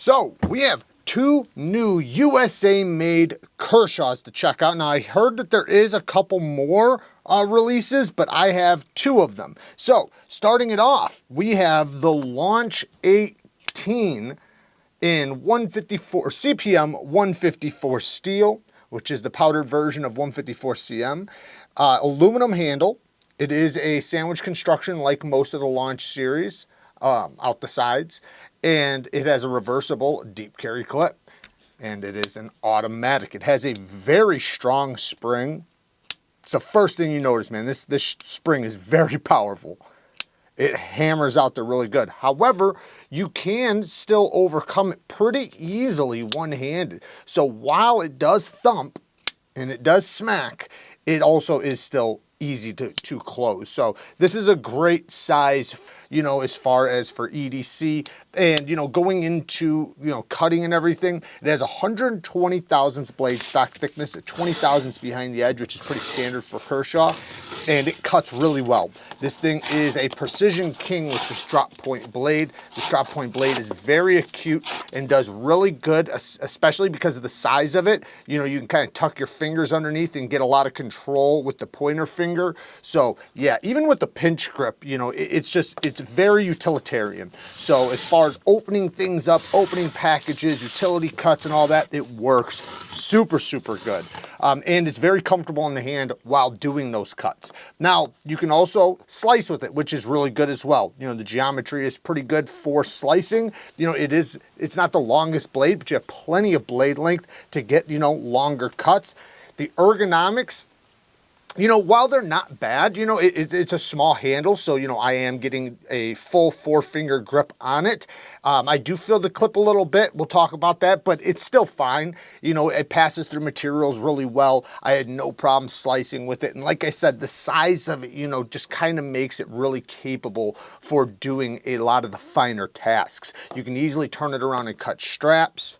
So we have two new USA-made Kershaws to check out. Now I heard that there is a couple more releases, but I have two of them. So starting it off, we have the Launch 18 in 154 CPM 154 steel, which is the powdered version of 154 CM. Aluminum handle. It is a sandwich construction like most of the Launch series out the sides, and it has a reversible deep carry clip, and it is an automatic. It has a very strong spring. It's the first thing you notice, man. This spring is very powerful. It hammers out there really good. However, you can still overcome it pretty easily one-handed. So while it does thump and it does smack, it also is still easy to close. So this is a great size, you know, as far as for EDC, and, you know, going into, you know, cutting and everything. It has 120 thousandths blade stock thickness at 20 thousandths behind the edge, which is pretty standard for Kershaw, and it cuts really well. This thing is a Precision King with this drop point blade. This drop point blade is very acute and does really good, especially because of the size of it. You know, you can kind of tuck your fingers underneath and get a lot of control with the pointer finger. So yeah, even with the pinch grip, you know, it's very utilitarian. So as far as opening things up, opening packages, utility cuts and all that, it works super, super good. And it's very comfortable in the hand while doing those cuts. Now, you can also slice with it, which is really good as well. You know, the geometry is pretty good for slicing. You know, it's not the longest blade, but you have plenty of blade length to get, you know, longer cuts. The ergonomics, you know, while they're not bad, you know, it's a small handle, so, you know, I am getting a full 4-finger grip on it. I do feel the clip a little bit. We'll talk about that, but it's still fine. You know, it passes through materials really well. I had no problem slicing with it. And like I said, the size of it, you know, just kind of makes it really capable for doing a lot of the finer tasks. You can easily turn it around and cut straps.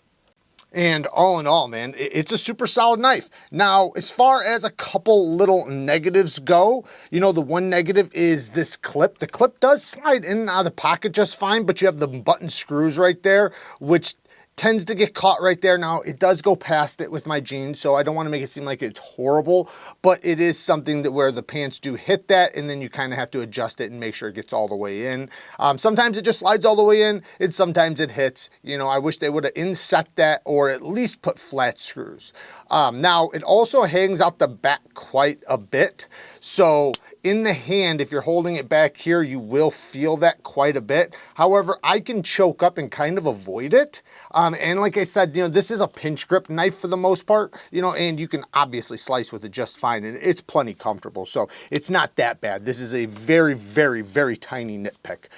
And all in all, man, it's a super solid knife. Now, as far as a couple little negatives go, you know, the one negative is this clip. The clip does slide in and out of the pocket just fine, but you have the button screws right there, which tends to get caught right there. Now, it does go past it with my jeans, so I don't want to make it seem like it's horrible, but it is something that where the pants do hit that, and then you kind of have to adjust it and make sure it gets all the way in. Sometimes it just slides all the way in, and sometimes it hits. You know, I wish they would have inset that or at least put flat screws. Now, it also hangs out the back quite a bit, so in the hand, if you're holding it back here, you will feel that quite a bit. However, I can choke up and kind of avoid it. And like I said, you know, this is a pinch grip knife for the most part, you know, and you can obviously slice with it just fine, and it's plenty comfortable. So it's not that bad. This is a very, very, very tiny nitpick.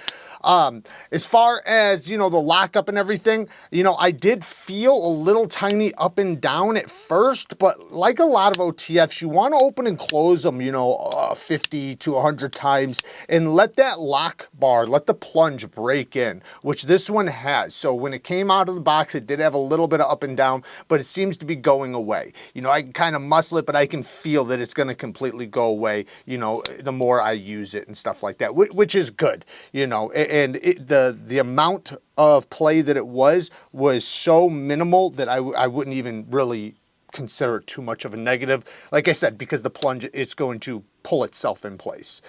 As far as, you know, the lockup and everything, you know, I did feel a little tiny up and down at first, but like a lot of OTFs, you want to open and close them, you know, 50 to 100 times and let that lock bar, let the plunge break in, which this one has. So when it came out of the box, it did have a little bit of up and down, but it seems to be going away. You know, I can kind of muscle it, but I can feel that it's going to completely go away, you know, the more I use it and stuff like that, which is good, you know. And the amount of play that it was so minimal that I wouldn't even really consider it too much of a negative. Like I said, because the plunge, it's going to pull itself in place.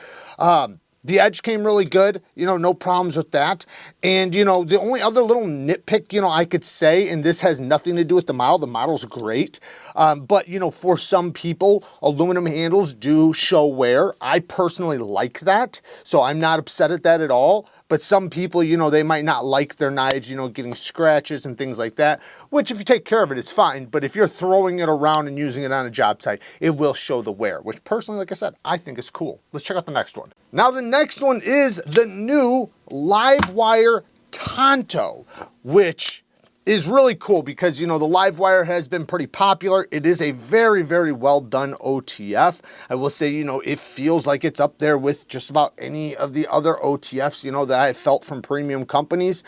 The edge came really good, you know, no problems with that. And, you know, the only other little nitpick, you know, I could say, and this has nothing to do with the model's great. But, you know, for some people, aluminum handles do show wear. I personally like that, so I'm not upset at that at all. But some people, you know, they might not like their knives, you know, getting scratches and things like that, which if you take care of it, it's fine. But if you're throwing it around and using it on a job site, it will show the wear, which personally, like I said, I think is cool. Let's check out the next one. Now, the next one is the new Livewire Tanto, which is really cool because, you know, the Livewire has been pretty popular. It is a very, very well done OTF. I will say, you know, it feels like it's up there with just about any of the other OTFs, you know, that I felt from premium companies.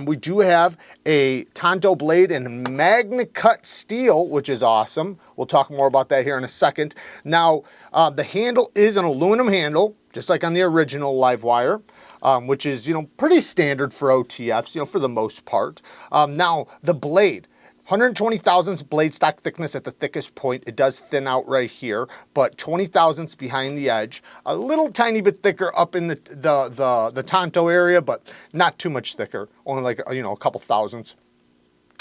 We do have a Tanto blade and magna cut steel, which is awesome. We'll talk more about that here in a second. Now, the handle is an aluminum handle. just like on the original Livewire, which is, you know, pretty standard for OTFs, you know, for the most part. Now, the blade. 120 thousandths blade stock thickness at the thickest point. It does thin out right here, but 20 thousandths behind the edge. A little tiny bit thicker up in the Tanto area, but not too much thicker. Only like, you know, a couple thousandths.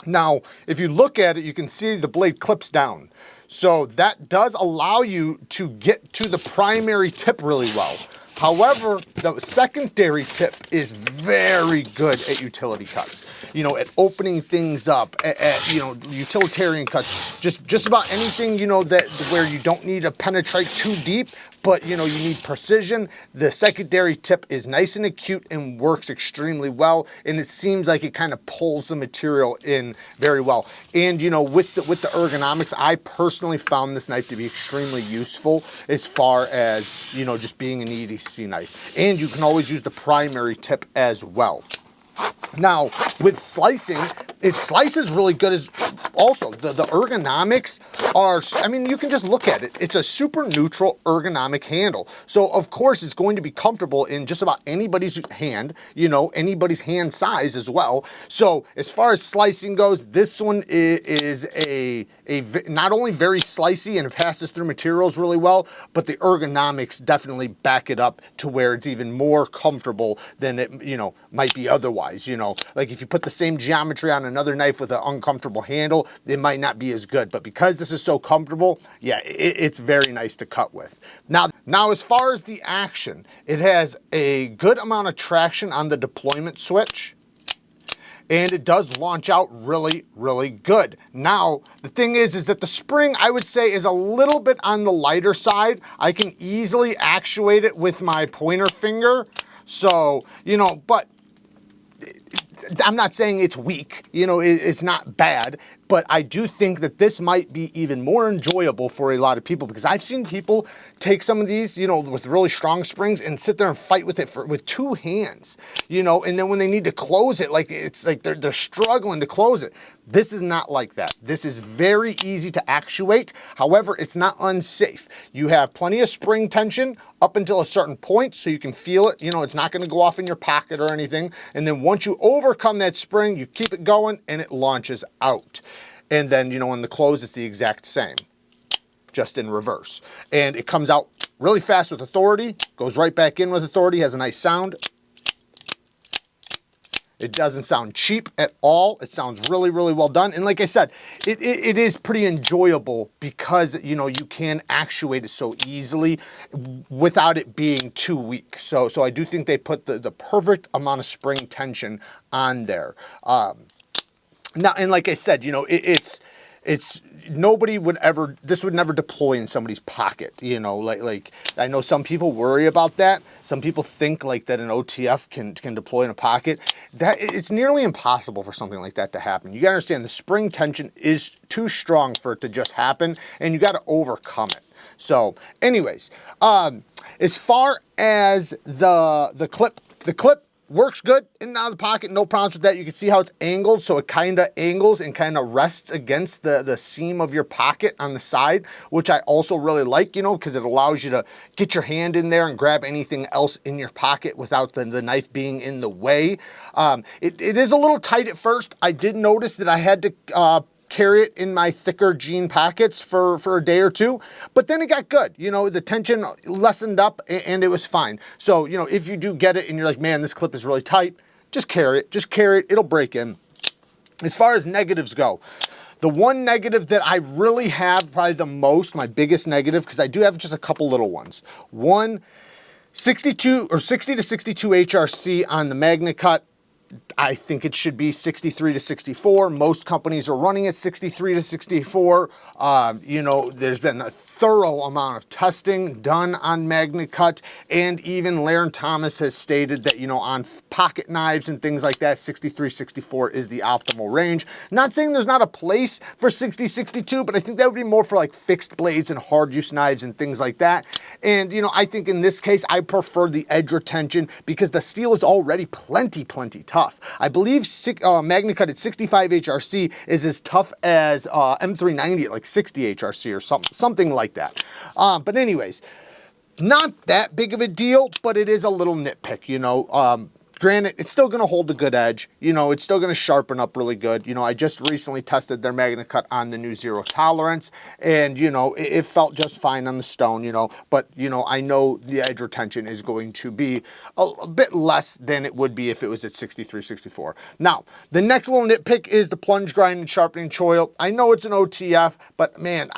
Now, if you look at it, you can see the blade clips down. So that does allow you to get to the primary tip really well. However, the secondary tip is very good at utility cuts. You know, at opening things up, at you know, utilitarian cuts, just about anything, you know, that where you don't need to penetrate too deep, but you know, you need precision. The secondary tip is nice and acute and works extremely well, and it seems like it kind of pulls the material in very well. And you know, with the ergonomics, I personally found this knife to be extremely useful as far as, you know, just being an EDC knife. And you can always use the primary tip as well. Now, with slicing, it slices really good as also. The ergonomics are, I mean, you can just look at it. It's a super neutral ergonomic handle. So, of course, it's going to be comfortable in just about anybody's hand, you know, anybody's hand size as well. So, as far as slicing goes, this one is not only very slicey and passes through materials really well, but the ergonomics definitely back it up to where it's even more comfortable than it, you know, might be otherwise, you know. Like if you put the same geometry on another knife with an uncomfortable handle, it might not be as good. But because this is so comfortable, yeah, it's very nice to cut with. Now, as far as the action, it has a good amount of traction on the deployment switch. And it does launch out really, really good. Now, the thing is that the spring, I would say, is a little bit on the lighter side. I can easily actuate it with my pointer finger. So, you know, but I'm not saying it's weak, you know, it's not bad, but I do think that this might be even more enjoyable for a lot of people, because I've seen people take some of these, you know, with really strong springs and sit there and fight with it with two hands, you know, and then when they need to close it, like it's like they're struggling to close it. This is not like that. This is very easy to actuate. However, it's not unsafe. You have plenty of spring tension up until a certain point, so you can feel it. You know, it's not going to go off in your pocket or anything. And then once you overcome that spring, you keep it going and it launches out. And then, you know, on the close, it's the exact same, just in reverse. And it comes out really fast with authority, goes right back in with authority, has a nice sound. It doesn't sound cheap at all. It sounds really, really well done. And like I said, it is pretty enjoyable because, you know, you can actuate it so easily without it being too weak. So I do think they put the perfect amount of spring tension on there. Now, and like I said, you know, it's nobody would ever, this would never deploy in somebody's pocket, you know, like I know some people worry about that. Some people think like that an OTF can deploy in a pocket. That it's nearly impossible for something like that to happen. You gotta understand the spring tension is too strong for it to just happen, and you gotta overcome it. So anyways, as far as the clip works good in and out of the pocket, no problems with that. You can see how it's angled, so it kind of angles and kind of rests against the seam of your pocket on the side, which I also really like, you know, because it allows you to get your hand in there and grab anything else in your pocket without the knife being in the way. It is a little tight at first. I did notice that I had to carry it in my thicker jean pockets for a day or two, but then it got good. You know, the tension lessened up and it was fine. So, you know, if you do get it and you're like, man, this clip is really tight, just carry it, it'll break in. As far as negatives go, the one negative that I really have, probably the most, my biggest negative, because I do have just a couple little ones. One, 62 or 60 to 62 HRC on the Magna Cut. I think it should be 63 to 64. Most companies are running at 63 to 64. You know, there's been a thorough amount of testing done on Magna Cut, and even Laird Thomas has stated that, you know, on pocket knives and things like that, 63, 64 is the optimal range. Not saying there's not a place for 60, 62, but I think that would be more for like fixed blades and hard use knives and things like that. And, you know, I think in this case, I prefer the edge retention because the steel is already plenty tough. I believe Magna Cut at 65 HRC is as tough as M390 at like 60 HRC or something like that. But anyways, Not that big of a deal, but it is a little nitpick, you know. Granted, it's still going to hold a good edge. You know, it's still going to sharpen up really good. You know, I just recently tested their magnet cut on the new zero tolerance, and, you know, it felt just fine on the stone, you know. But, you know, I know the edge retention is going to be a bit less than it would be if it was at 63, 64. Now, the next little nitpick is the plunge grind and sharpening choil. I know it's an OTF, but, man,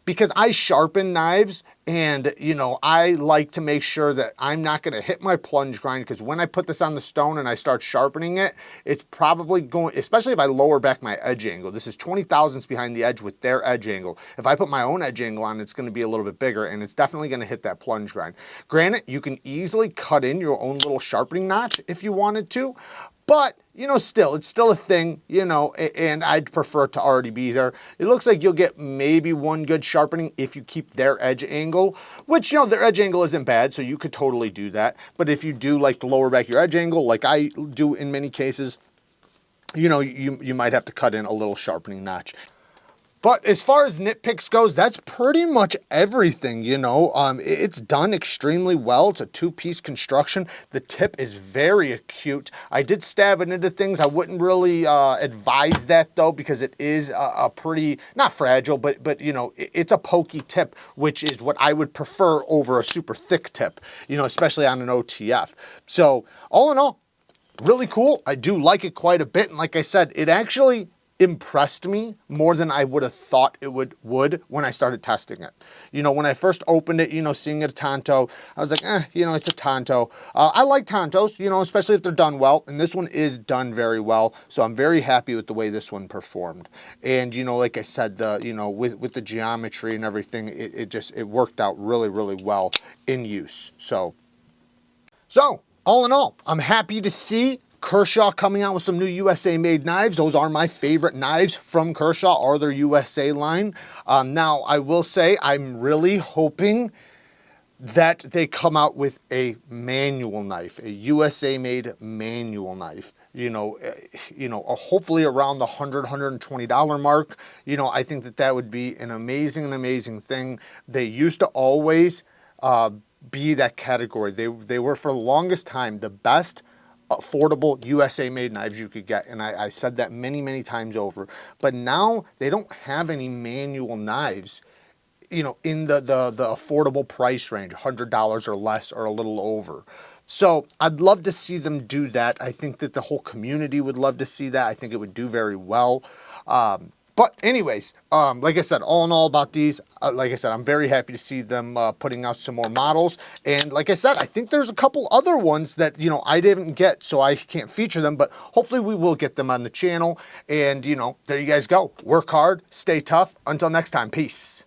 because I sharpen knives, and, you know, I like to make sure that I'm not going to hit my plunge grind, because when I put this on the stone and I start sharpening it, it's probably going, especially if I lower back my edge angle. This is 20 thousandths behind the edge with their edge angle. If I put my own edge angle on, it's going to be a little bit bigger, and it's definitely going to hit that plunge grind. Granted, you can easily cut in your own little sharpening notch if you wanted to, but, you know, still, it's still a thing, you know, and I'd prefer to already be there. It looks like you'll get maybe one good sharpening if you keep their edge angle, which, you know, their edge angle isn't bad, so you could totally do that. But if you do like to lower back your edge angle, like I do in many cases, you know, you might have to cut in a little sharpening notch. But as far as nitpicks goes, that's pretty much everything, you know. It's done extremely well. It's a two-piece construction. The tip is very acute. I did stab it into things. I wouldn't really advise that, though, because it is a pretty, not fragile, but you know, it's a pokey tip, which is what I would prefer over a super thick tip, you know, especially on an OTF. So all in all, really cool. I do like it quite a bit. And like I said, it actually impressed me more than I would have thought it would when I started testing it. You know, when I first opened it, you know, seeing it a Tanto, I was like, you know, it's a Tanto. I like Tantos, you know, especially if they're done well, and this one is done very well, so I'm very happy with the way this one performed. And, you know, like I said, you know, with the geometry and everything, it worked out really, really well in use. So all in all, I'm happy to see Kershaw coming out with some new USA made knives. Those are my favorite knives from Kershaw, or their USA line. Now, I will say I'm really hoping that they come out with a manual knife, a USA made manual knife. You know, hopefully around the $100, $120 mark. You know, I think that would be an amazing thing. They used to always be that category. They were for the longest time the best affordable USA made knives you could get, and I said that many times over. But now they don't have any manual knives, you know, in the affordable price range, $100 or less or a little over. So I'd love to see them do that. I think that the whole community would love to see that. I think it would do very well. But anyways, like I said, all in all about these, like I said, I'm very happy to see them putting out some more models. And like I said, I think there's a couple other ones that, you know, I didn't get, so I can't feature them, but hopefully we will get them on the channel. And, you know, there you guys go. Work hard, stay tough. Until next time, peace.